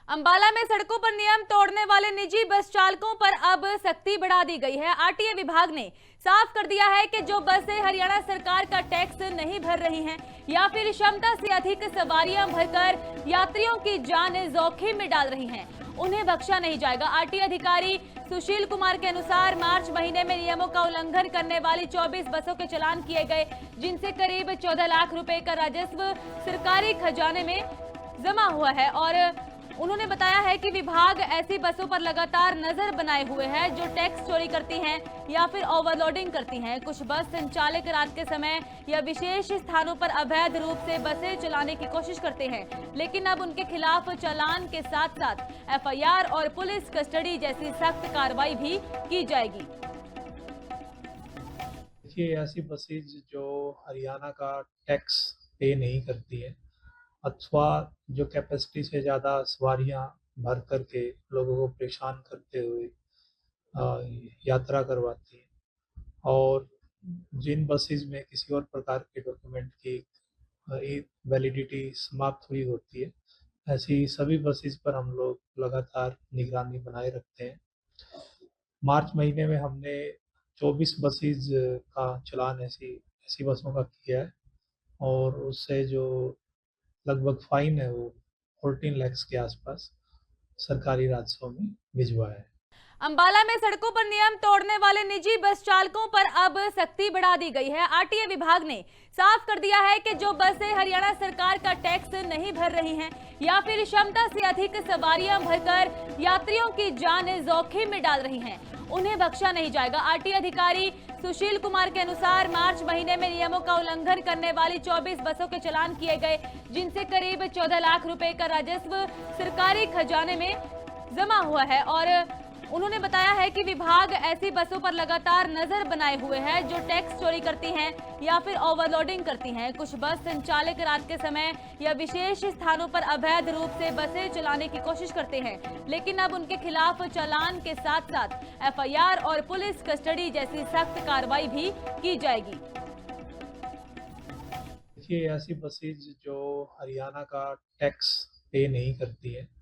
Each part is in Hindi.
अंबाला में सड़कों पर नियम तोड़ने वाले निजी बस चालकों पर अब सख्ती बढ़ा दी गई है। आरटीए विभाग ने साफ कर दिया है कि जो बसें हरियाणा सरकार का टैक्स नहीं भर रही हैं या फिर क्षमता से अधिक सवारियां भरकर यात्रियों की जान जोखिम में डाल रही हैं, उन्हें बख्शा नहीं जाएगा। आरटीए अधिकारी सुशील कुमार के अनुसार मार्च महीने में नियमों का उल्लंघन करने वाली 24 बसों के चालान किए गए, जिनसे करीब 14 लाख रुपए का राजस्व सरकारी खजाने में जमा हुआ है। और उन्होंने बताया है कि विभाग ऐसी बसों पर लगातार नजर बनाए हुए है जो टैक्स चोरी करती हैं या फिर ओवरलोडिंग करती हैं। कुछ बस संचालक रात के समय या विशेष स्थानों पर अवैध रूप से बसें चलाने की कोशिश करते हैं, लेकिन अब उनके खिलाफ चालान के साथ साथ एफआईआर और पुलिस कस्टडी जैसी सख्त कार्रवाई भी की जाएगी। देखिए, ऐसी बसेज जो हरियाणा का टैक्स पे नहीं करती है अथवा जो कैपेसिटी से ज़्यादा सवारियां भर करके लोगों को परेशान करते हुए यात्रा करवाती है और जिन बसेज में किसी और प्रकार के डॉक्यूमेंट की वैलिडिटी समाप्त हुई होती है, ऐसी सभी बसेज पर हम लोग लगातार निगरानी बनाए रखते हैं। मार्च महीने में हमने 24 बसेज का चलान ऐसी ऐसी बसों का किया है और उससे जो लगभग फाइन है वो 14 लाख के आसपास सरकारी राजस्व में भिजवाया है। अंबाला में सड़कों पर नियम तोड़ने वाले निजी बस चालकों पर अब सख्ती बढ़ा दी गई है। आरटीए विभाग ने साफ कर दिया है कि जो बसें हरियाणा सरकार का टैक्स नहीं भर रही हैं या फिर क्षमता से अधिक सवारियां भरकर यात्रियों की जान जोखिम में डाल रही हैं, उन्हें बख्शा नहीं जाएगा। आरटीए अधिकारी सुशील कुमार के अनुसार मार्च महीने में नियमों का उल्लंघन करने वाली 24 बसों के चालान किए गए, जिनसे करीब 14 लाख रुपए का राजस्व सरकारी खजाने में जमा हुआ है। और उन्होंने बताया है कि विभाग ऐसी बसों पर लगातार नजर बनाए हुए है जो टैक्स चोरी करती हैं या फिर ओवरलोडिंग करती हैं। कुछ बस संचालक रात के समय या विशेष स्थानों पर अवैध रूप से बसें चलाने की कोशिश करते हैं, लेकिन अब उनके खिलाफ चालान के साथ साथ एफआईआर और पुलिस कस्टडी जैसी सख्त कार्रवाई भी की जाएगी। देखिए, ऐसी बसेज जो हरियाणा का टैक्स पे नहीं करती है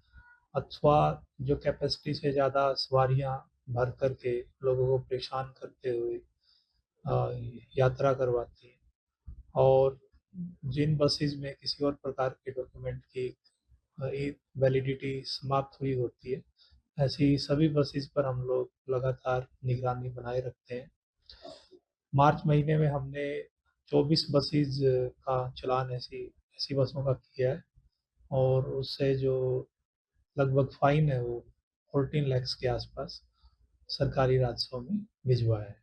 अथवा जो कैपेसिटी से ज़्यादा सवारियां भर करके लोगों को परेशान करते हुए यात्रा करवाती है और जिन बसेज में किसी और प्रकार के डॉक्यूमेंट की वैलिडिटी समाप्त हुई होती है, ऐसी सभी बसेज पर हम लोग लगातार निगरानी बनाए रखते हैं। मार्च महीने में हमने 24 बसेज का चलान ऐसी ऐसी बसों का किया है और उससे जो लगभग फाइन है वो 14 लाख के आसपास सरकारी राजस्व में भिजवाया है।